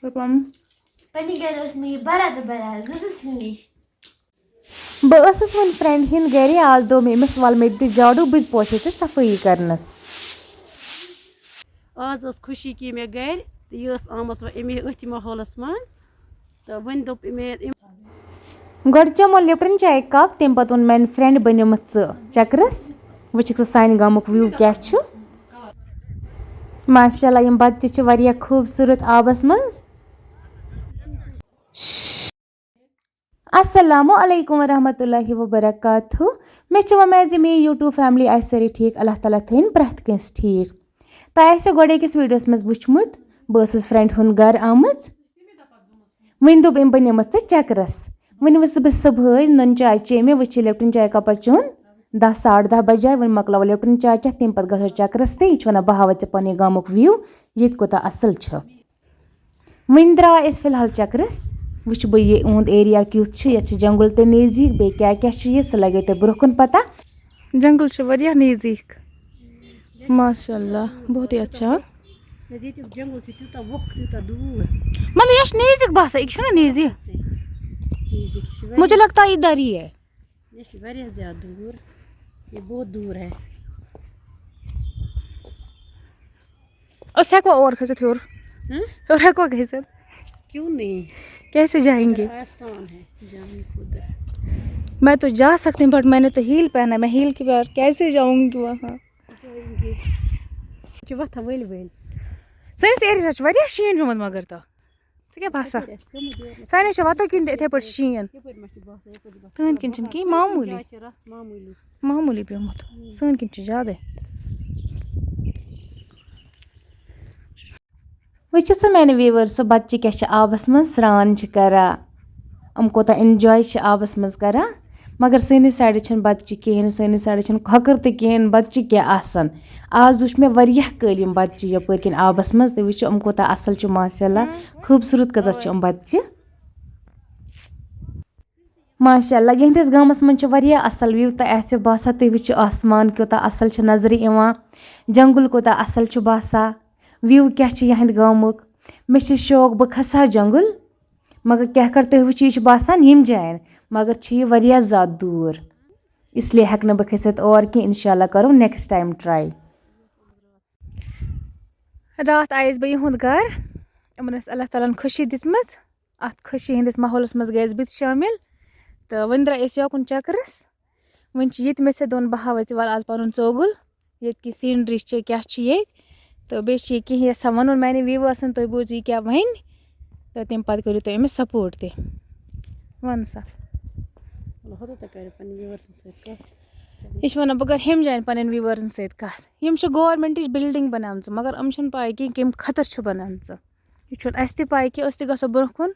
पन्नी घर में बरा हिंदी बह वन फ्रेंड हिंद गर आज दो अमिस वल मे दि झाड़ू बह पोछे चे सफाई करनस आज खुशी कि मे गर तो यह आम अमे अथ माहौलस मज तो वन दोप गोड चमो लिप्टन चाय कप तम पत वोन मेन फ्रेंड बनिम चक्रस वुक सान गामुक व्यू क्या माशाल्लाह यम बच्चे वारिया खूबसूरत आबस मज अस्सलामु अलैकुम वरहमतुल्लाहि वबरकातुहू मे वमेद मे यूट्यूब फैमिली आ सारी ठीक अल्लाह ताला थन प्रथ कंस ठीक तह गोड़किस वीडियोस मज वुचमुत बस फ्रेंड हुंद गर आमज वन दोप अम बह निमत चक्रस वन वस बह सुबह नुन चाय चेमे वह लिप्टन चाय कप चुन 10 साढ़े 10 बजे वन मकलो लिप्टन चाय चेथ तम पे गो चक्रस ते यह वन बह हाव पे गामुक व्यू ये कोता असल वन द्राय फिलहाल चक्रस वुच बह ये उहद एरिया क्युथ ये जंगल तो नज़दीक बे क्या क्या सह लगे तो ब्रोह पता जंगल नज़दीक माशाल्लाह बहुत ही अच्छा जंगल से तूत वोख तूत दूर मतलब यह नज़दीक बसा यह नज़दीक मुझे लगता है इधर ही है ये ज्यादा दूर ये बहुत दूर है और खसित और हेको खसित क्यों नहीं कैसे जाएंगे आसान है जाने खुद मैं तो जा सकती हूँ बट मैंने तो हील पहना मैं हील के बाहर कैसे जाऊंगी वहाँ जाएंगे वथ वल वल सैनिस एरिया वारिया शीन पेमुत मगर तो क्या बसा सानिस वतो किन इथे पे शीन तहन किन कि मामूली मामूली पेमुत सन किन ज्यादा वह मेन व्यूवर सो बच्चे क्या आबस मज स्रान करा हम कोता एंजॉय आबस मज करा मगर सैनिस साइड बच्चे कहें सैनिस साइड खोकर तो कहें बच्चे क्या आसन आज वुच मे वारिया कलिम बच्चे यपर किन आबस मज तो वो कोता असल माशाल्लाह खूबसूरत कजा बच्चे माशाल्लाह यहंदिस गामस मज वारिया असल व्यू तो आसो बासा तुम वो आसमान कोता असल नजर इवान जंगल कोता असल बासा व्यू क्या यहंद गामुक मे शौक बह खसा जंगल मगर क्या कर तुम वो बासान यम जान मगर यह वारिया ज़्यादा दूर इसलिए हेक बह खसित और कि इंशाल्लाह करो नेक्स्ट टाइम ट्राई रात आयस बह यहद घर इन अल्लाह ताला खुशी दिम अत खुशी हंदिस माहौलस मज गयस बह शामिल तो वन द्राय योकुन चक्रस वन ये मे दोन बह हाव वल आज पन चोगुल ये की सीनरी क्या तो बे कह यसान वन मैंने व्यूवर्सन तुम बूझ क्या वन तो तम पे करो तुम अमिस सपोर्ट ते वन सा यह वन बह कर हम जान पे व्यूवर्सन सत गवर्नमेंट बिल्डिंग बनाम मगर अम पाई कह कम खतर बनाम यह पाई कि गो ब्रोह कुन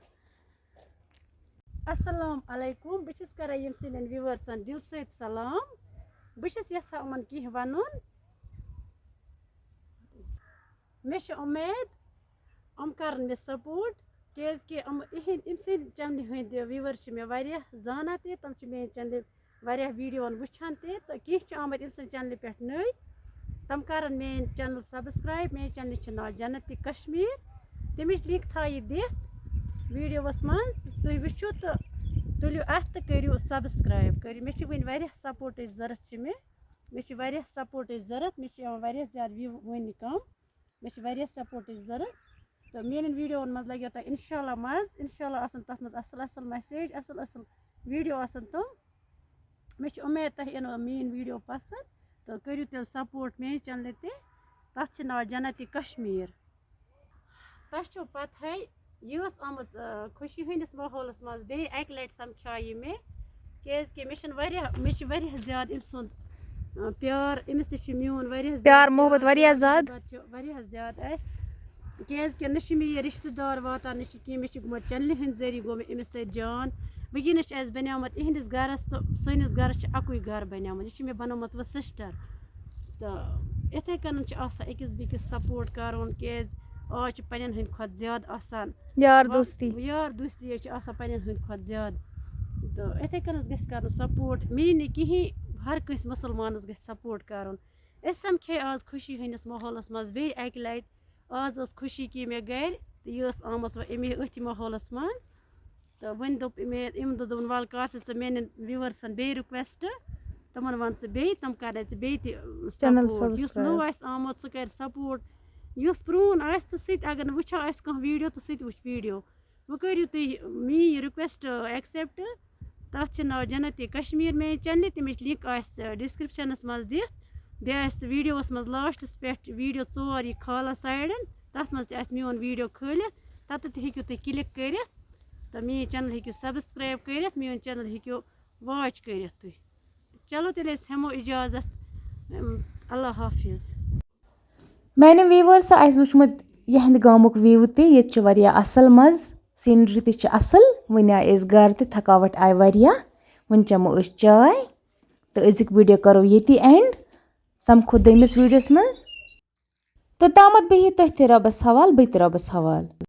अस्सलाम अलैकुम बस कर व्यूवर्सन दिल सत सलाम बस यहां कह वन मे उम्मीद हम कर मे सपोर्ट क्या चैनल हंद व्यूवर मे वारिया जाना तम मे चैनल वारिया वीडियो वुचान तो कह आमद चैनल पे नई तम कर मेन चैनल सब्सक्राइब मे चैनल नाव जन्नत कश्मीर तमिच लिंक थी दिख वीडियोस मज तुम वो तो तुलियो अत तो करो सब्सक्राइब कर मे वन वारिया सपोर्ट जरूरत मे सपोर्ट जरूरत मे ज्यादा व्यू वन कम मे वारिया सपोर्ट जरूरत तो मेन वीडियो मज लगे तो इंशाल्लाह मज इंशाल्लाह तथ मज असल असल मैसेज असल असल वीडियो तुम मे उम्मीद तुम इन मेन वीडियो पसंद तो करो तेल सपोर्ट मेन चैनल तथ नाव जन्नत कश्मीर तुम पता यह आमत खुशी हंदिस माहौलस मज बे अक लट समझाई मे मे ज्यादा अम सुंद प्यार अमिस ते मोन प्यार मोहब्बत वारिया ज्यादा क्या मे यह रिश्तेदार वातान कह मे गुत चैनल हंद जरिए गो मे अमिस जान वनस बनियामत इहंदिस गरस तो सनिस गरस अकुई घर बनियामत यह मे बनोमत वो सिस्टर तो इथे कन अकिस बेकिस सपोर्ट कर आज पन्न हंद खुद ज्यादा आसान यार दोस्ती पन्न हंद खुद ज्यादा तो इथे कन कर सपोर्ट मे नहीं कहें हर कंस मुसलमानस ग सपोर्ट कर समझे आज खुशी हंदिस माहौलस मज बे अक लट आज खुशी कि मे गर تہٕ یہِ ٲس آمٕژ وۄنۍ اَمے أتھۍ ماحولَس منٛز تہٕ وۄنۍ دوٚپ أمۍ دوٚپُن وَلہٕ کر ژٕ میٛانٮ۪ن وِوَرسَن بیٚیہِ رِکوٮ۪سٹ تِمَن وَن ژٕ بیٚیہِ تِم کَرے ژٕ بیٚیہِ تہِ Channel سپورٹ یُس نوٚو آسہِ آمُت سُہ کَرِ سپورٹ یُس پرٛون آسہِ تہٕ سُہ تہِ اگر نہٕ وٕچھان آسہِ کانٛہہ ویٖڈیو تہٕ سُہ تہِ وٕچھِ ویٖڈیو وۄنۍ کٔرِو تُہۍ میٛٲنۍ یہِ رِکوٮ۪سٹ ایٚکسیپٹ تَتھ چھِ ناو جنت کشمیٖر میٛانہِ چَنلہِ تَمِچ لِنک آسہِ ڈِسکرِپشَنَس منٛز دِتھ بیٚیہِ آسہِ ویٖڈیووَس منٛز لاسٹَس پٮ۪ٹھ ویٖڈیو 4 یہِ کھالان سایڈَن تَتھ منٛز تہِ آسہِ میون ویٖڈیو کھٲلِتھ تَتٮ۪تھ تہِ ہیٚکِو تُہۍ کِلِک کٔرِتھ تہٕ میٛٲنۍ چَنَل ہیٚکِو سبسکرایب کٔرِتھ میون چَنَل ہیٚکِو واچ کٔرِتھ تُہۍ چلو تیٚلہِ أسۍ ہٮ۪مو اِجازت اللہ حافِظ میانٮ۪ن ویٖوٲرسو آسہِ وٕچھمُت یِہٕنٛدِ گامُک وِو تہِ ییٚتہِ چھُ واریاہ اَصٕل مَزٕ سیٖنری تہِ چھِ اَصٕل وٕنہِ آے أسۍ گَرٕ تہِ تھکاوَٹ آیہِ واریاہ وٕنہِ چٮ۪مو أسۍ چاے تہٕ أزیُک ویٖڈیو کَرو ییٚتی اٮ۪نٛڈ سَمکھو دوٚیمِس ویٖڈیوَس منٛز توٚتامَتھ بِہِو تُہۍ تہِ رۄبَس حوال بہٕ تہِ رۄبَس حوال